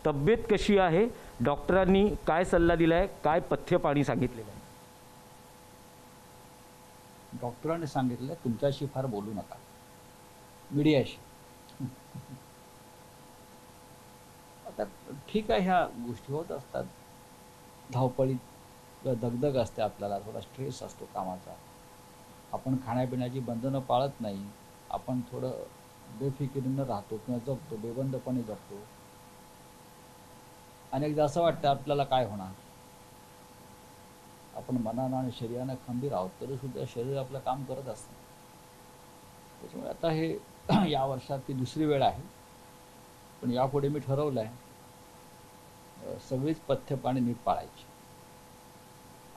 तब्येत कशी आहे, डॉक्टरांनी काय सल्ला दिलाय, काय पथ्य पाणी सांगितलेलं आहे? डॉक्टरांनी सांगितलं तुमच्याशी फार बोलू नका, मीडियाशी. आता ठीक आहे, ह्या गोष्टी होत असतात. धावपळीत दगदग असते, आपल्याला थोडा स्ट्रेस असतो कामाचा. आपण खाण्यापिण्याची बंधनं पाळत नाही, आपण थोडं बेफिकिरीनं राहतो किंवा जगतो, बेबंदपणे जगतो. अनेकदा असं वाटतं आपल्याला काय होणार. आपण मनानं आणि शरीरानं खंबीर आहोत, तरी सुद्धा शरीर आपलं काम करत असतं. त्याच्यामुळे आता हे या वर्षात ती दुसरी वेळ आहे, पण यापुढे मी ठरवलं आहे सगळीच पथ्य पाणी नीट पाळायची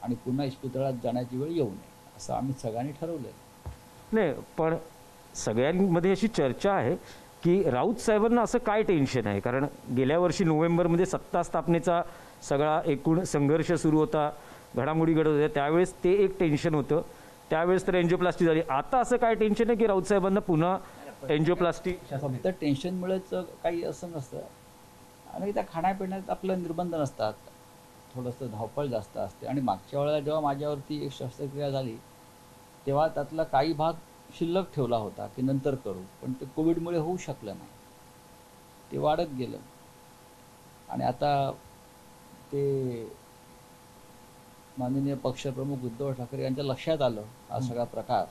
आणि पुन्हा इस्पितळात जाण्याची वेळ येऊ नये असं आम्ही सगळ्यांनी ठरवलं आहे. नाही, पण सगळ्यांमध्ये अशी चर्चा आहे की राऊत साहेबांना असं काय टेन्शन आहे, कारण गेल्या वर्षी नोव्हेंबरमध्ये सत्ता स्थापनेचा सगळा एकूण संघर्ष सुरू होता, घडामोडी घडत होत्या, त्यावेळेस ते एक टेन्शन होतं. त्यावेळेस तर एन्जिओप्लास्टी झाली. आता असं काय टेन्शन आहे की राऊत साहेबांना पुन्हा एन्जिओप्लास्टी? फक्त टेन्शनमुळेच काही असं नसतं. आणि त्या खाण्यापिण्यात आपलं निर्बंध नसतात, थोडंसं धावपळ जास्त असते. आणि मागच्या वेळेला जेव्हा माझ्यावरती एक शस्त्रक्रिया झाली तेव्हा त्यातला काही भाग शिल्लक ठेवला होता की नंतर करू, पण ते कोविडमुळे होऊ शकलं नाही, ते वाढत गेलं. आणि आता ते माननीय पक्षप्रमुख उद्धव ठाकरे यांच्या लक्षात आलं हा सगळा प्रकार.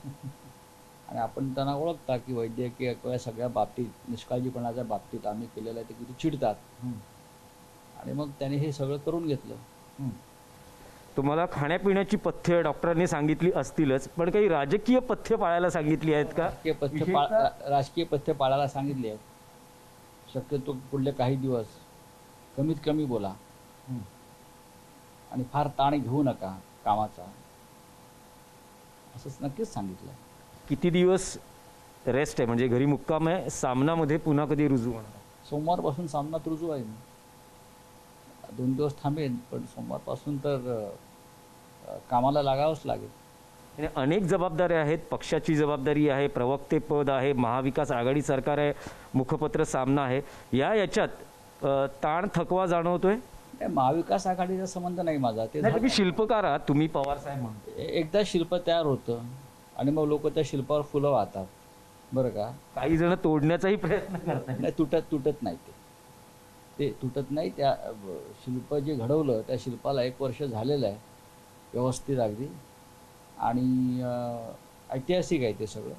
आणि आपण त्यांना ओळखता की वैद्यकीय किंवा सगळ्या बाबतीत निष्काळजीपणाच्या बाबतीत आम्ही केलेलं आहे ते किती चिडतात. आणि मग त्याने हे सगळं करून घेतलं. तुम्हाला खाण्यापिण्याची पथ्य डॉक्टरांनी सांगितली असतीलच, पण काही राजकीय पथ्य पाळायला सांगितली आहेत का? राजकीय पथ्य पाळायला सांगितली आहेत. शक्यतो पुढले काही दिवस कमीत कमी बोला आणि फार ताण घेऊ नका कामाचा, असंच नक्कीच सांगितलं. किती दिवस रेस्ट आहे, म्हणजे घरी मुक्काम आहे, सामनामध्ये पुन्हा कधी रुजू होणार? सोमवारपासून सामनात रुजू आहे मी. 2 दिवस थांबेन, पण सोमवारपासून तर कामाला लागावंच लागेल. अनेक जबाबदाऱ्या आहेत, पक्षाची जबाबदारी आहे, प्रवक्तेपद आहे, महाविकास आघाडी सरकार आहे, मुखपत्र सामना आहे. याच्यात ताण थकवा जाणवतोय? महाविकास आघाडीचा संबंध नाही माझा. ते तुम्ही शिल्पकार आहात, तुम्ही पवार साहेब म्हणतो. एकदा शिल्प तयार होतं आणि मग लोक त्या शिल्पावर फुलं वाहतात, बरं का. काही जण तोडण्याचाही प्रयत्न करतात. नाही, तुटत नाही, ते तुटत नाही. त्या शिल्प जे घडवलं त्या शिल्पाला 1 वर्ष झालेलं आहे व्यवस्थित अगदी. आणि ऐतिहासिक आहे ते सगळं.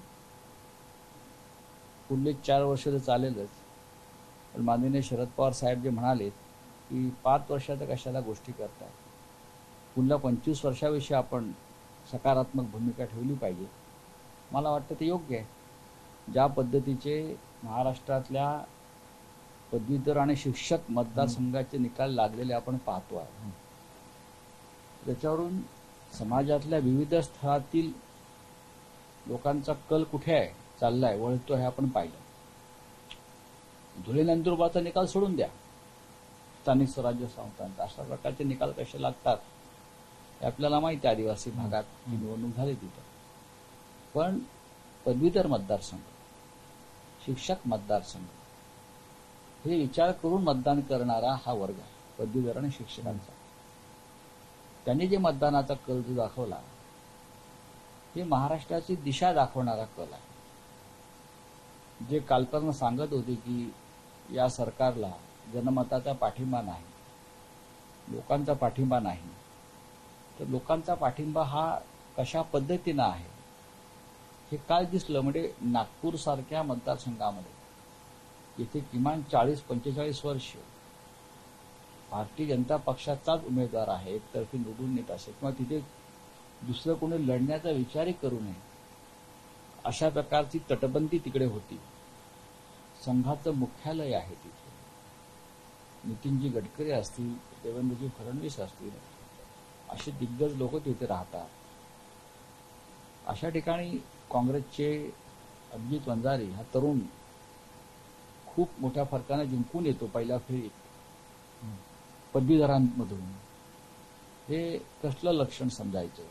पुढले 4 वर्ष तर चालेलच. पण माननीय शरद पवार साहेब जे म्हणाले की 5 वर्षाच्या कशाला गोष्टी करताय, पुढल्या 25 वर्षाविषयी आपण सकारात्मक भूमिका ठेवली पाहिजे. मला वाटतं ते योग्य आहे. ज्या पद्धतीचे महाराष्ट्रातल्या पदवीधर आणि शिक्षक मतदारसंघाचे निकाल लागलेले आपण पाहतो आहे, त्याच्यावरून समाजातल्या विविध स्तरातील लोकांचा कल कुठे आहे, चाललाय, वळतो आहे आपण पाहिलं. धुळे नंदुरबारचा निकाल सोडून द्या, स्थानिक स्वराज्य संस्थांचा अशा प्रकारचे निकाल कसे लागतात हे आपल्याला माहिती आहे. आदिवासी भागात निवडणूक झाली तिथं. पण पदवीधर मतदारसंघ, शिक्षक मतदारसंघ हे विचार करून मतदान करणारा हा वर्ग आहे, पदवीधर आणि शिक्षकांचा. त्यांनी जे मतदानाचा कल जो दाखवला हे महाराष्ट्राची दिशा दाखवणारा कल आहे. जे कालपर्यंत सांगत होते की या सरकारला जनमताचा पाठिंबा नाही, लोकांचा पाठिंबा नाही, तर लोकांचा पाठिंबा हा कशा पद्धतीनं आहे हे काल दिसलं. म्हणजे नागपूर सारख्या मतदारसंघामध्ये येथे किमान 40-45 वर्ष भारतीय जनता पक्षाचाच उमेदवार आहे, एकतर्फी निवडून येत असेल किंवा तिथे दुसरं कोणी लढण्याचा विचारही करू नये अशा प्रकारची तटबंदी तिकडे होती. संघाचं मुख्यालय आहे तिथे. नितीनजी गडकरी असतील, देवेंद्रजी फडणवीस असतील, असे दिग्गज लोक तिथे राहतात. अशा ठिकाणी काँग्रेसचे अभिजित वंजारी हा तरुण खूप मोठ्या फरकाने जिंकून येतो पहिल्या फेरीत पदवीधरांमधून. हे कसलं लक्षण समजायचं?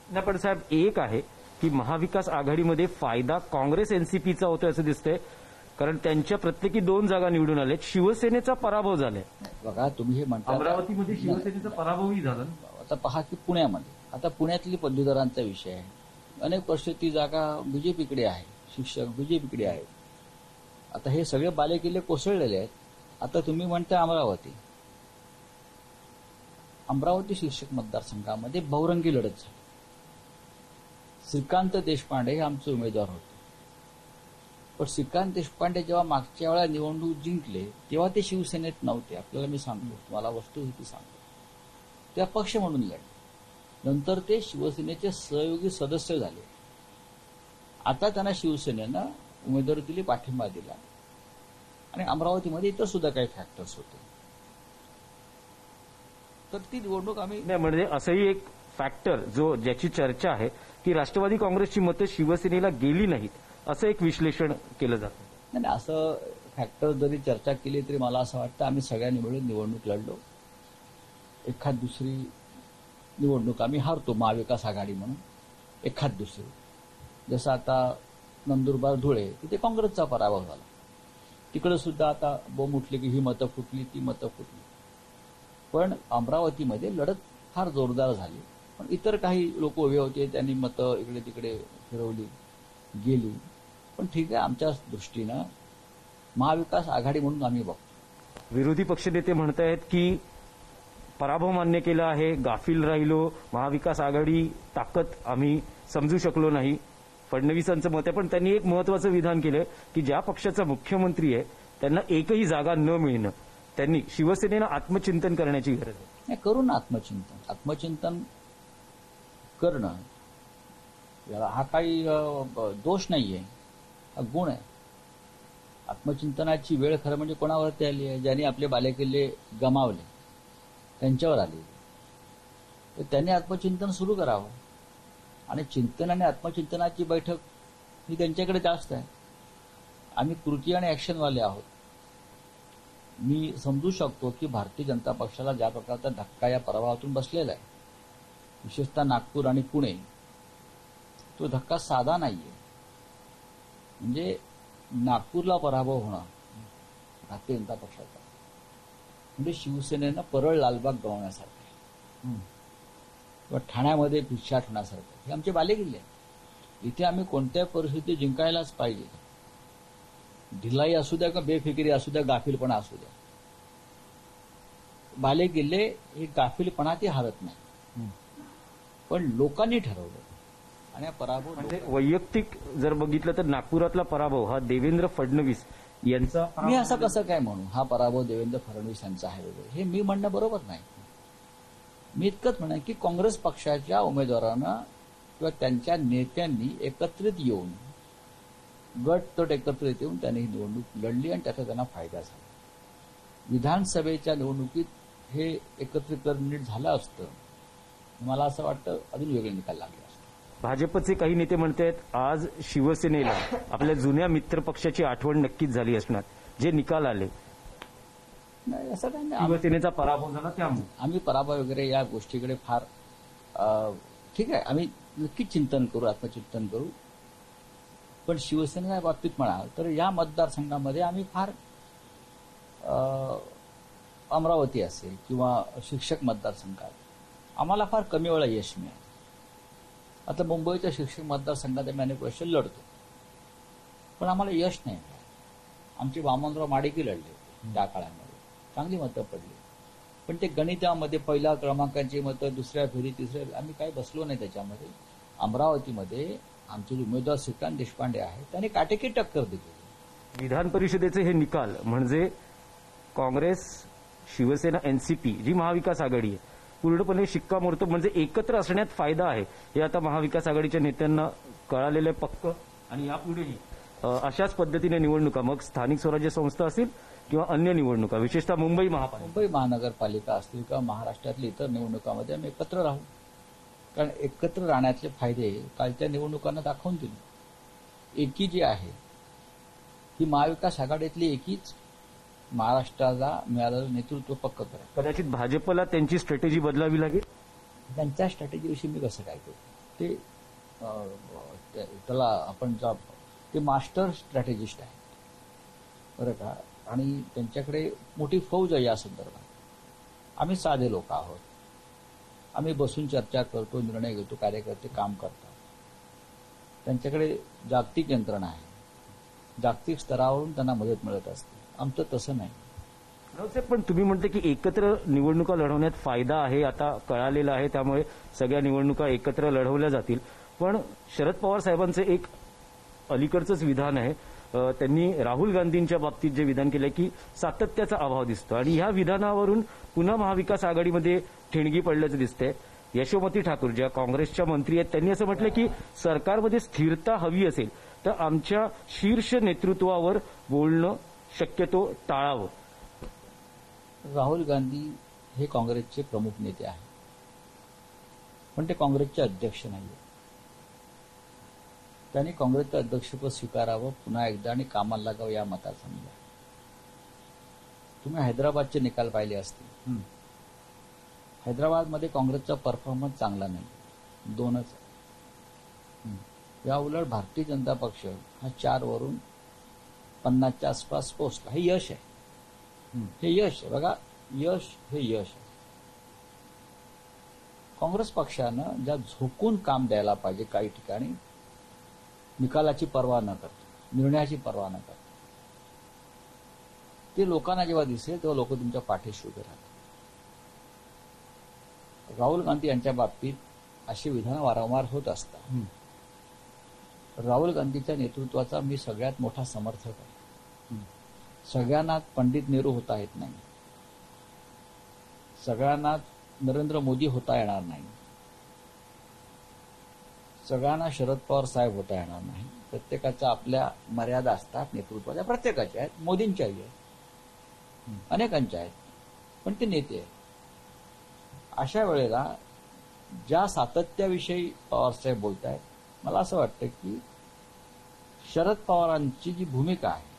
नाही, पण साहेब एक आहे की महाविकास आघाडीमध्ये फायदा काँग्रेस एनसीपीचा होतोय असं दिसतंय, कारण त्यांच्या प्रत्येकी 2 जागा निवडून आल्यात. शिवसेनेचा पराभव झालाय. बघा तुम्ही हे म्हणता अमरावतीमध्ये शिवसेनेचा पराभवही झाला. आता पहा की पुण्यामध्ये आता पुण्यातली पदवीधरांचा विषय आहे. अनेक वर्ष ती जागा बीजेपीकडे आहे, शिक्षक बीजेपीकडे आहेत. आता हे सगळे बालेकिल्ले कोसळलेले आहेत. आता तुम्ही म्हणता अमरावती शिक्षक मतदारसंघामध्ये बहुरंगी लढत झाली. श्रीकांत देशपांडे हे आमचे उमेदवार होते. पण श्रीकांत देशपांडे जेव्हा मागच्या वेळा निवडणूक जिंकले तेव्हा ते शिवसेनेत नव्हते. आपल्याला मी सांगतो, तुम्हाला वस्तुस्थिती सांगतो. ते अपक्ष म्हणून लढले. नंतर ते शिवसेनेचे सहयोगी सदस्य झाले. आता त्यांना शिवसेनेनं उमेदवारी दिली, पाठिंबा दिला. आणि अमरावतीमध्ये इतर सुद्धा काही फॅक्टर्स होते. तर ती निवडणूक आम्ही नाही, म्हणजे असंही एक फॅक्टर ज्याची चर्चा आहे की राष्ट्रवादी काँग्रेसची मतं शिवसेनेला गेली नाहीत असं एक विश्लेषण केलं जातं. नाही, असं फॅक्टर जरी चर्चा केली तरी मला असं वाटतं आम्ही सगळ्यांनी मिळून निवडणूक लढलो. एखाद दुसरी निवडणूक आम्ही हारतो महाविकास आघाडी म्हणून, एखाद दुसरी. जसं आता नंदुरबार धुळे तिथे काँग्रेसचा पराभव झाला. तिकडे सुद्धा आता बोंब उठली की ही मतं फुटली, ती मतं फुटली. पण अमरावतीमध्ये लढत फार जोरदार झाली. पण इतर काही लोक उभे होते, त्यांनी मतं इकडे तिकडे फिरवली, गेली. पण ठीक आहे, आमच्या दृष्टीनं महाविकास आघाडी म्हणून आम्ही बघतो. विरोधी पक्षनेते म्हणतायत की पराभव मान्य केला आहे, गाफील राहिलो, महाविकास आघाडी ताकद आम्ही समजू शकलो नाही. फडणवीसांचं मत आहे. पण त्यांनी एक महत्वाचं विधान केलं की ज्या पक्षाचा मुख्यमंत्री आहे त्यांना एकही जागा न मिळणं, त्यांनी शिवसेनेनं आत्मचिंतन करण्याची गरज आहे. नाही, करू ना आत्मचिंतन करणं याला हा काही दोष नाहीये, हा गुण आहे. आत्मचिंतनाची वेळ खरं म्हणजे कोणावरती आली आहे? ज्यांनी आपले बालेकिल्ले गमावले त्यांच्यावर आली. तर त्यांनी आत्मचिंतन सुरू करावं. आणि चिंतन आणि आत्मचिंतनाची बैठक ही त्यांच्याकडे जास्त आहे. आम्ही कृती आणि ऍक्शनवाले आहोत. मी समजू शकतो की भारतीय जनता पक्षाला ज्या प्रकारचा धक्का या पराभवातून बसलेला आहे, विशेषतः नागपूर आणि पुणे, तो धक्का साधा नाहीये. म्हणजे नागपूरला पराभव होणं भारतीय जनता पक्षाचा म्हणजे शिवसेनेनं परळ लालबाग गमावण्यासारखं किंवा ठाण्यामध्ये पिछाट होण्यासारखं. हे आमचे बालेकिल्ले आहेत. इथे आम्ही कोणत्याही परिस्थितीत जिंकायलाच पाहिजे. ढिलाई असू द्या का बेफिकिरी असू द्या, गाफीलपणा असू द्या, बालेकिल्ले हे गाफीलपणा ते हरत नाही. पण लोकांनी ठरवलं आणि हा पराभव म्हणजे वैयक्तिक जर बघितलं तर नागपुरातला पराभव हा देवेंद्र फडणवीस यांचा. मी असं कसं काय म्हणू हा पराभव देवेंद्र फडणवीस यांचा आहे वगैरे, हे मी म्हणणं बरोबर नाही. मी इतकंच म्हणेन की काँग्रेस पक्षाच्या उमेदवारांना किंवा त्यांच्या नेत्यांनी एकत्रित येऊन, गट एकत्रित येऊन त्यांनी ही निवडणूक लढली आणि त्याचा त्यांना फायदा झाला. विधानसभेच्या निवडणुकीत हे एकत्रीकरण नीट झालं असतं, मला असं वाटतं अजून वेगळे निकाल लागले असते. भाजपचे काही नेते म्हणतात आज शिवसेनेला आपल्या जुन्या मित्रपक्षाची आठवण नक्कीच झाली असणार, जे निकाल आले. नाही, असं काही नाही. शिवसेनेचा पराभव झाला त्यामुळे आम्ही पराभव वगैरे या गोष्टीकडे फार ठीक आहे, आम्ही नक्कीच चिंतन करू, आत्मचिंतन करू. पण शिवसेनेच्या बाबतीत म्हणाल तर या मतदारसंघामध्ये आम्ही फार अमरावती असेल किंवा शिक्षक मतदारसंघात आम्हाला फार कमी वेळा यश मिळालं. आता मुंबईच्या शिक्षक मतदारसंघात आम्ही अनेक वर्ष लढतो, पण आम्हाला यश नाही मिळालं. आमचे वामनराव माडेकी लढले त्या काळामध्ये, चांगली मतं पडली. पण ते गणितामध्ये पहिल्या क्रमांकाची मतं, दुसऱ्या फेरी, तिसऱ्या, आम्ही काही बसलो नाही त्याच्यामध्ये. अमरावतीमध्ये आमचे जे उमेदवार श्रीकांत देशपांडे आहेत त्यांनी काटेकी टक्कर दिली. विधान परिषदेचे हे निकाल म्हणजे काँग्रेस, शिवसेना, एनसीपी जी महाविकास आघाडी आहे पूर्णपणे शिक्कामोर्तब, म्हणजे एकत्र असण्यात फायदा आहे हे आता महाविकास आघाडीच्या नेत्यांना कळालेलं आहे पक्क. आणि यापुढेही अशाच पद्धतीने निवडणुका, मग स्थानिक स्वराज्य संस्था असतील किंवा अन्य निवडणुका, विशेषतः मुंबई महानगरपालिका असतील किंवा महाराष्ट्रातल्या इतर निवडणुकांमध्ये आम्ही एकत्र राहू. कारण एकत्र राहण्यातले फायदे कालच्या निवडणुकांना दाखवून दिले. एकी जी आहे ही महाविकास आघाडीतली एकीच महाराष्ट्राला मिळालेलं नेतृत्व पक्क करेल. कदाचित भाजपला त्यांची स्ट्रॅटेजी बदलावी लागेल. त्यांच्या स्ट्रॅटेजीविषयी मी कसं काय करू, ते त्याला आपण ते मास्टर स्ट्रॅटेजिस्ट आहे. बरं का, आणि त्यांच्याकडे मोठी फौज आहे या संदर्भात. आम्ही साधे लोक आहोत. आम्ही बसून चर्चा करतो, निर्णय घेतो, कार्यकर्ते काम करतात. त्यांच्याकडे जागतिक यंत्रणा आहे, जागतिक स्तरावरून त्यांना मदत मिळत असते. आमचं तसं नाही. रावसाहेब, पण तुम्ही म्हणते की एकत्र निवडणुका लढवण्यात फायदा आहे, आता कळालेलं आहे, त्यामुळे सगळ्या निवडणुका एकत्र लढवल्या जातील. पण शरद पवार साहेबांचं एक अलीकडचंच विधान आहे, त्यांनी राहुल गांधींच्या बाबतीत जे विधान केलंय की सातत्याचा अभाव दिसतो, आणि ह्या विधानावरून पुन्हा महाविकास आघाडीमध्ये ठिणगी पडल्याचं दिसतंय. यशोमती ठाकूर, ज्या काँग्रेसच्या मंत्री आहेत, त्यांनी असं म्हटलं की सरकारमध्ये स्थिरता हवी असेल तर आमच्या शीर्ष नेतृत्वावर बोलणं शक्यतो टाळावं. राहुल गांधी हे काँग्रेसचे प्रमुख नेते आहेत, पण ते काँग्रेसचे अध्यक्ष नाहीये. त्यांनी काँग्रेसचं अध्यक्षपद स्वीकारावं पुन्हा एकदा आणि कामाला लागावं या मताचा मी आहे. तुम्ही हैदराबादचे निकाल पाहिले असतील. हैदराबादमध्ये काँग्रेसचा परफॉर्मन्स चांगला नाही, 2च आहे. या उलट भारतीय जनता पक्ष हा 4 वरून 50च्या आसपास पोहोचला. हे यश आहे. हे यश आहे. बघा, यश हे यश आहे. काँग्रेस पक्षानं ज्या झोकून काम द्यायला पाहिजे, काही ठिकाणी निकालाची पर्वा न करता, निर्णयाची पर्वा न करता, ते लोकांना जेव्हा दिसेल तेव्हा लोक तुमच्या पाठीशी उभे राहतात. राहुल गांधी यांच्या बाबतीत अशी विधानं वारंवार होत असतात. राहुल गांधीच्या नेतृत्वाचा मी सगळ्यात मोठा समर्थक आहे. सगळ्यांना पंडित नेहरू होता येत नाही, सगळ्यांना नरेंद्र मोदी होता येणार नाही, सगळ्यांना शरद पवार साहेब होता येणार नाही. प्रत्येकाच्या आपल्या मर्यादा असतात नेतृत्वाच्या, प्रत्येकाच्या आहेत, मोदींच्याही आहेत, अनेकांच्या आहेत, पण ते नेते आहेत. अशा वेळेला ज्या सातत्याविषयी पवारसाहेब बोलत आहेत, मला असं वाटतं की शरद पवारांची जी भूमिका आहे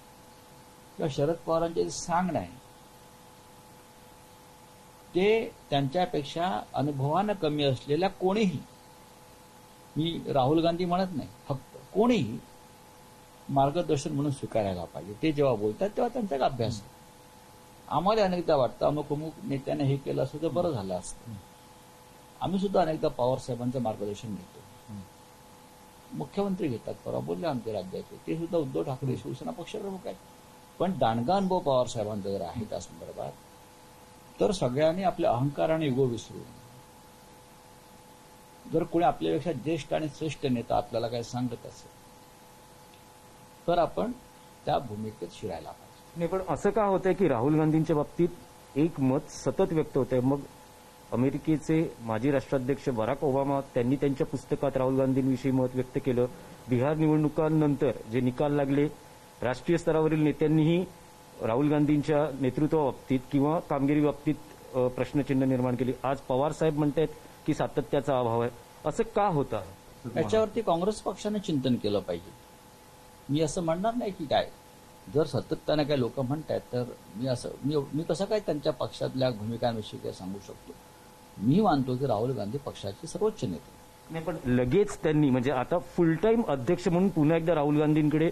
किंवा शरद पवारांचे जे सांगणं आहे ते त्यांच्यापेक्षा अनुभवानं कमी असलेल्या कोणीही, मी राहुल गांधी म्हणत नाही, फक्त कोणीही मार्गदर्शन म्हणून स्वीकारायला पाहिजे. ते जेव्हा बोलतात तेव्हा त्यांचा अभ्यास आहे. आम्हाला अनेकदा वाटतं अमुक अमुक नेत्याने हे केलं असतं तर बरं झालं असतं. आम्ही सुद्धा अनेकदा पवार साहेबांचं मार्गदर्शन घेतो. मुख्यमंत्री घेतात, परवा बोलले आमचे राज्याचे, ते सुद्धा उद्धव ठाकरे शिवसेना पक्षप्रमुख आहेत. पण दांडगा अनुभव पवार साहेबांचा जर आहे त्या संदर्भात, तर सगळ्यांनी आपल्या अहंकार आणि युगो विसरून, जर कोणी आपल्यापेक्षा ज्येष्ठ आणि श्रेष्ठ नेता आपल्याला काही सांगत असेल तर आपण त्या भूमिकेत शिरायला पाहिजे. नाही, पण असं का होतंय की राहुल गांधींच्या बाबतीत एक मत सतत व्यक्त होतंय. मग अमेरिकेचे माजी राष्ट्राध्यक्ष बराक ओबामा, त्यांनी त्यांच्या पुस्तकात राहुल गांधींविषयी मत व्यक्त केलं. बिहार निवडणुकांनंतर जे निकाल लागले, राष्ट्रीय स्तरावरील नेत्यांनीही राहुल गांधींच्या नेतृत्वाबाबतीत किंवा कामगिरीबाबतीत प्रश्नचिन्ह निर्माण केली. आज पवार साहेब म्हणतायत की सातत्याचा अभाव आहे. असं का होतं? याच्यावरती काँग्रेस पक्षाने चिंतन केलं पाहिजे. मी असं म्हणणार नाही की काय, जर सातत्याने काही लोक म्हणतात तर मी कसं काय त्यांच्या पक्षातल्या भूमिकांविषयी काय सांगू शकतो. मी मानतो की राहुल गांधी पक्षाचे सर्वोच्च नेते. नाही, पण लगेच त्यांनी, म्हणजे आता फुल टाइम अध्यक्ष म्हणून पुन्हा एकदा राहुल गांधींकडे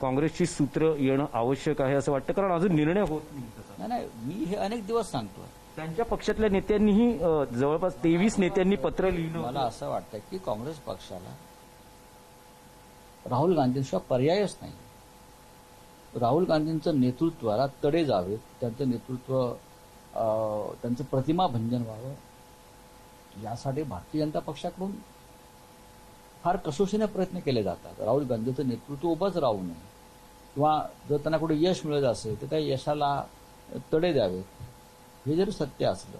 काँग्रेसची सूत्र येणं आवश्यक आहे असं वाटतं, कारण अजून निर्णय होत नाही. नाही, मी हे अनेक दिवस सांगतोय. त्यांच्या पक्षातल्या नेत्यांनीही जवळपास 23 नेत्यांनी पत्र लिहिलं. मला असं वाटतं की काँग्रेस पक्षाला राहुल गांधींशिवाय पर्यायच नाही. राहुल गांधींचं नेतृत्वाला तडे जावेत, त्यांचं नेतृत्व, त्यांचं प्रतिमाभंजन व्हावं, यासाठी भारतीय जनता पक्षाकडून फार कसोशीने प्रयत्न केले जातात. राहुल गांधीचं नेतृत्व उभंच राहू नये, किंवा जर त्यांना कुठे यश मिळत असेल तर त्या यशाला तडे द्यावेत. हे जरी सत्य असलं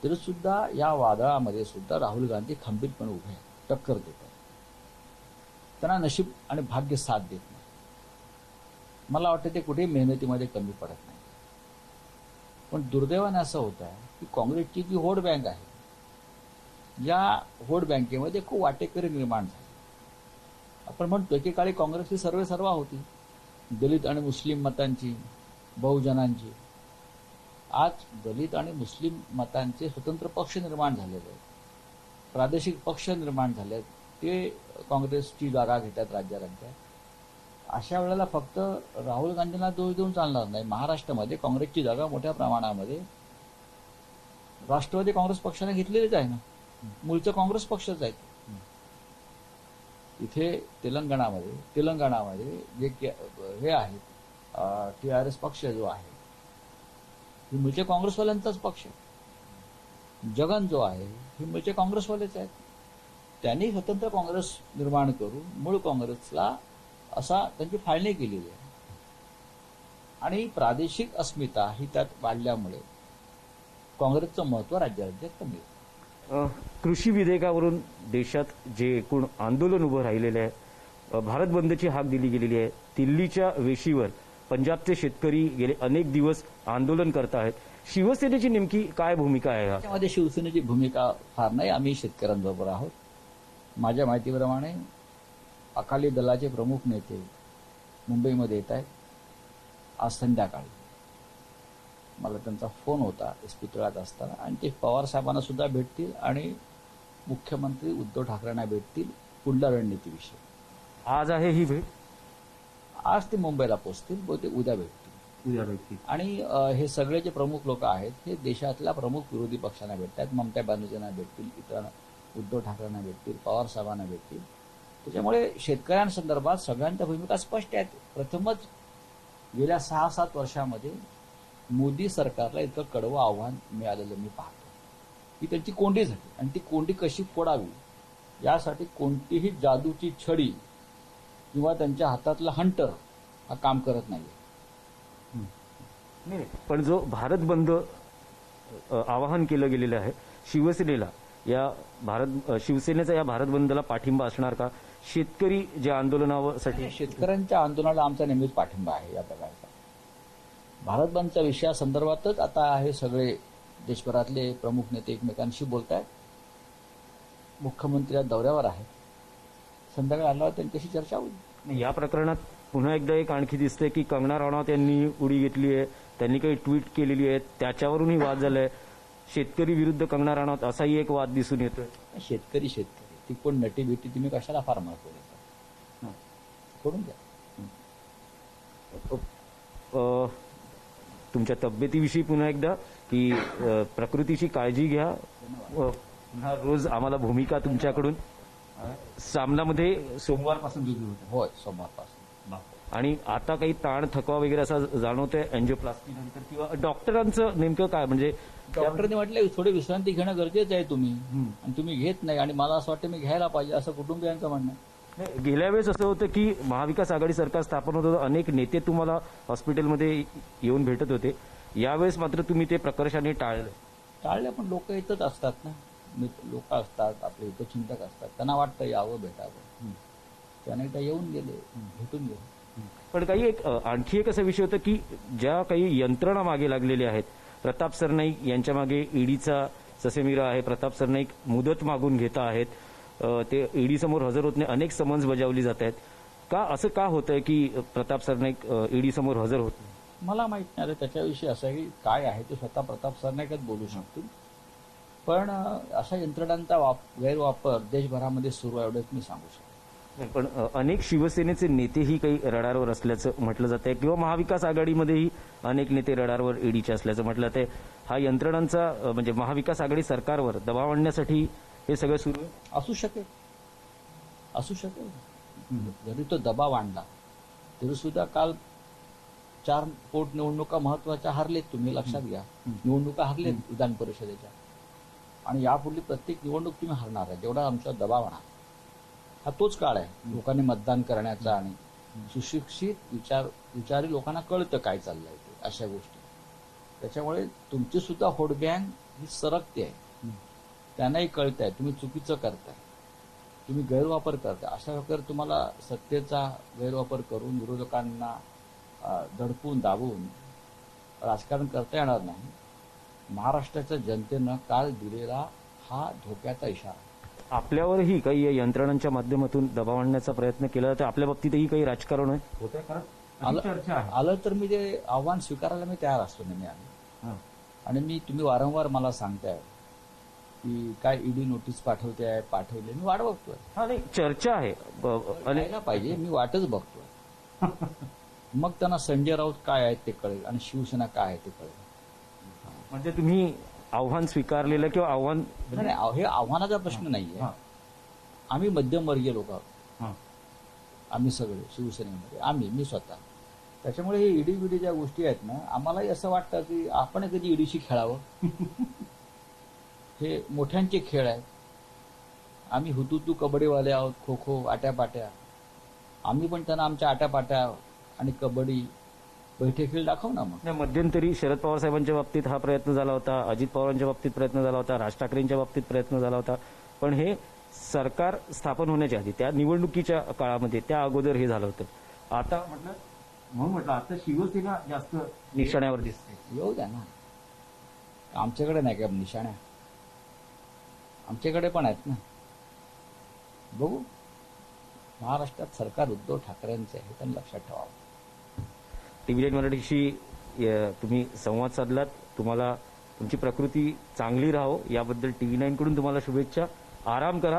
तरी सुद्धा या वादळामध्ये सुद्धा राहुल गांधी खंबीरपणे उभे आहेत, टक्कर देतात. त्यांना नशीब आणि भाग्य साथ देत नाही. मला वाटतं ते कुठेही मेहनतीमध्ये कमी पडत नाही. पण दुर्दैवाने असं होत आहे की काँग्रेसची जी व्होट बँक आहे, या व्होट बँकेमध्ये खूप वाटेकरी निर्माण झाले. आपण म्हणतो एकेकाळी काँग्रेसची सर्वेसर्वा होती, दलित आणि मुस्लिम मतांची, बहुजनांची. आज दलित आणि मुस्लिम मतांचे स्वतंत्र पक्ष निर्माण झालेले आहेत, प्रादेशिक पक्ष निर्माण झाले आहेत. ते काँग्रेसची जागा घेतात राज्यात. अशा वेळेला फक्त राहुल गांधींना दोष देऊन चालणार नाही. महाराष्ट्रामध्ये काँग्रेसची जागा मोठ्या प्रमाणामध्ये राष्ट्रवादी काँग्रेस पक्षाने घेतलेलीच आहे ना. मूळचं काँग्रेस पक्षच आहे. इथे तेलंगणामध्ये जे हे आहेत TRS पक्ष जो आहे हे मूळचे काँग्रेसवाल्यांचाच पक्ष आहे. जगन जो आहे हे मूळचे काँग्रेसवालेच आहेत. त्यांनी स्वतंत्र काँग्रेस निर्माण करून मूळ काँग्रेसला असा त्यांची फाळणी केलेली आहे. आणि प्रादेशिक अस्मिता ही त्यात वाढल्यामुळे काँग्रेसचं महत्व राज्यात कमी होतं. कृषी विधेयकावरून देशात जे एकूण आंदोलन उभं राहिलेलं आहे, भारत बंदची हाक दिली गेलेली आहे. दिल्लीच्या वेशीवर पंजाबचे शेतकरी गेले अनेक दिवस आंदोलन करत आहेत. शिवसेनेची नेमकी काय भूमिका आहे? त्यामध्ये शिवसेनेची भूमिका फार नाही. आम्ही शेतकऱ्यांबरोबर आहोत. माझ्या माहितीप्रमाणे अकाली दलाचे प्रमुख नेते मुंबईमध्ये येत आहेत आज संध्याकाळी. मला त्यांचा फोन होता इस्पितळात असताना, आणि ते पवार साहेबांना सुद्धा भेटतील आणि मुख्यमंत्री उद्धव ठाकरेंना भेटतील पुढल्या रणनीतीविषयी. आज आहे ही भेट? आज ते मुंबईला पोहोचतील, बहुतेक उद्या भेटतील. आणि हे सगळे जे प्रमुख लोक आहेत हे देशातल्या प्रमुख विरोधी पक्षांना भेटतात. ममता बॅनर्जींना भेटतील, इतर उद्धव ठाकरेंना भेटतील, पवार साहेबांना भेटतील. त्याच्यामुळे शेतकऱ्यांसंदर्भात सगळ्यांच्या भूमिका स्पष्ट आहेत. प्रथमच गेल्या 6-7 वर्षामध्ये मोदी सरकारला इतकं कडवं आव्हान मिळालेलं मी पाहतो की त्यांची कोंडी झाली, आणि ती कोंडी कशी फोडावी यासाठी कोणतीही जादूची छडी किंवा त्यांच्या हातातला हंटर हा काम करत नाहीये. पण जो भारत बंद आवाहन केलं गेलेलं आहे, शिवसेनेचा या भारत बंदला पाठिंबा असणार का? शेतकरी जे आंदोलनासाठी शेतकऱ्यांच्या आंदोलनाला आमचा नेहमीच पाठिंबा आहे. या प्रकारचा भारत बंदच्या विषयासंदर्भातच आता हे सगळे देशभरातले प्रमुख नेते एकमेकांशी बोलत आहेत. मुख्यमंत्री दौऱ्यावर आहेत. संध्याकाळी आल्यावर त्यांच्याशी चर्चा होईल. या प्रकरणात पुन्हा एकदा एक आणखी दिसतंय की कंगना राणावत यांनी उडी घेतली आहे. त्यांनी काही ट्विट केलेली आहे, त्याच्यावरूनही वाद झालाय. शेतकरी विरुद्ध कंगना राणावत असाही एक वाद दिसून येतोय. शेतकरी ती कोण नटी भेटी तुम्ही कशाला फार महत्व देता? करून द्या. तुमच्या तब्येतीविषयी पुन्हा एकदा की प्रकृतीची काळजी घ्या. पुन्हा रोज आम्हाला भूमिका तुमच्याकडून सामनामध्ये सोमवारपासून रुजू होते. होय, सोमवारपासून. आणि आता काही ताण थकवा वगैरे असा जाणवतोय अँजिओप्लास्टी नंतर, किंवा डॉक्टरांचं नेमकं काय? म्हणजे डॉक्टरने म्हटलं थोडी विश्रांती घेणं गरजेचं आहे तुम्ही, आणि तुम्ही घेत नाही, आणि मला असं वाटतं मी घ्यायला पाहिजे असं कुटुंबियांचं म्हणणं आहे. गेल्या वेळेस असं होतं की महाविकास आघाडी सरकार स्थापन होत होतं, अनेक नेते तुम्हाला हॉस्पिटलमध्ये येऊन भेटत होते. यावेळेस मात्र तुम्ही ते प्रकर्षाने टाळलं. पण लोक येतच असतात ना. लोक असतात, आपले हितचिंतक असतात, त्यांना वाटतं यावं, भेटावं. त्याने एकदा येऊन गेले, भेटून गेले. पण काही आणखी एक असा विषय होता की ज्या काही यंत्रणा मागे लागलेल्या आहेत, प्रताप सरनाईक यांच्या मागे ईडीचा ससेमिरा आहे. प्रताप सरनाईक मुदत मागून घेत आहेत, ते ईडी समोर हजर होत नाही, अनेक समन्स बजावली जात आहेत. का असं का होतंय की प्रताप सरनाईक ईडी समोर हजर होत नाही? मला माहित नाही त्याच्याविषयी असं की काय आहे ते स्वतः प्रताप सरनाईकच बोलू शकतील. पण अशा यंत्रणांचा गैरवापर देशभरामध्ये सुरू आहे एवढंच मी सांगू शकतो. पण अनेक शिवसेनेचे नेतेही काही रडारवर असल्याचं म्हटलं जात आहे, किंवा महाविकास आघाडीमध्येही अनेक नेते रडारवर ईडीचे असल्याचं म्हटलं जात आहे. हा यंत्रणांचा म्हणजे महाविकास आघाडी सरकारवर दबाव आणण्यासाठी हे सगळं सुरू आहे? असू शकेल. जरी तो दबाव आणला तरी सुद्धा काल 4 पोटनिवडणुका महत्वाच्या हारलेत. तुम्ही लक्षात घ्या, निवडणुका हारलेत विधान परिषदेच्या, आणि यापुढली प्रत्येक निवडणूक तुम्ही हारणार आहे. जेवढा आमचा दबाव आणा, हा तोच काळ आहे लोकांनी मतदान करण्याचा, आणि सुशिक्षित विचारी लोकांना कळतं काय चाललंय ते अशा गोष्टी. त्याच्यामुळे तुमची सुद्धा व्होट बँक ही सरकते आहे. त्यांनाही कळत आहे तुम्ही चुकीचं करताय, तुम्ही गैरवापर करताय. अशा प्रकारे तुम्हाला सत्तेचा गैरवापर करून विरोधकांना दडपून दाबून राजकारण करता येणार नाही. महाराष्ट्राच्या जनतेनं काल दिलेला हा धोक्याचा इशारा. आपल्यावरही काही यंत्रणांच्या माध्यमातून दबाव आणण्याचा प्रयत्न केला जातो. आपल्या बाबतीतही काही राजकारण होत आहे? आलं तर मी ते आव्हान स्वीकारायला मी तयार असतो नेहमी. आणि तुम्ही वारंवार मला सांगताय की काय ईडी नोटीस पाठवले, मी वाट बघतोय. चर्चा आहे पाहिजे, मी वाटच बघतोय. मग त्यांना संजय राऊत काय आहेत ते कळेल आणि शिवसेना काय आहे ते कळेल. म्हणजे तुम्ही आव्हान स्वीकारलेलं किंवा आव्हान नाही, हे आव्हानाचा प्रश्न नाहीये. हां. आम्ही मध्यमवर्गीय लोक आहोत. हां. आम्ही सगळे शिवसेनेमध्ये मी स्वतः. त्याच्यामुळे हे ईडी विडी ज्या गोष्टी आहेत ना, आम्हालाही असं वाटतं की आपण कधी ईडीशी खेळावं. हे मोठ्यांचे खेळ आहेत. आम्ही हुतुतू कबड्डीवाले आहोत, खो खो आट्यापाट्या. आम्ही पण त्यांना आमच्या आट्यापाट्या आणि कबड्डी बैठे खेळ दाखव ना मग. नाही, मध्यंतरी शरद पवार साहेबांच्या बाबतीत हा प्रयत्न झाला होता, अजित पवारांच्या बाबतीत प्रयत्न झाला होता, राज ठाकरेंच्या बाबतीत प्रयत्न झाला होता, पण हे सरकार स्थापन होण्याच्या आधी त्या निवडणुकीच्या काळामध्ये त्या अगोदर हे झालं होतं. आता म्हटलं आता शिवसेना जास्त निशाण्यावर दिसते. येऊ द्या ना. आमच्याकडे नाही का निशाण्या? आमच्याकडे पण आहेत ना. बघू. महाराष्ट्रात सरकार उद्धव ठाकरेंचे आहे, त्यांनी लक्षात ठेवावं. टीव्ही 9 मराठीशी तुम्ही संवाद साधलात. तुम्हाला तुमची प्रकृती चांगली राहो याबद्दल टीव्ही 9 कडून तुम्हाला शुभेच्छा. आराम करा.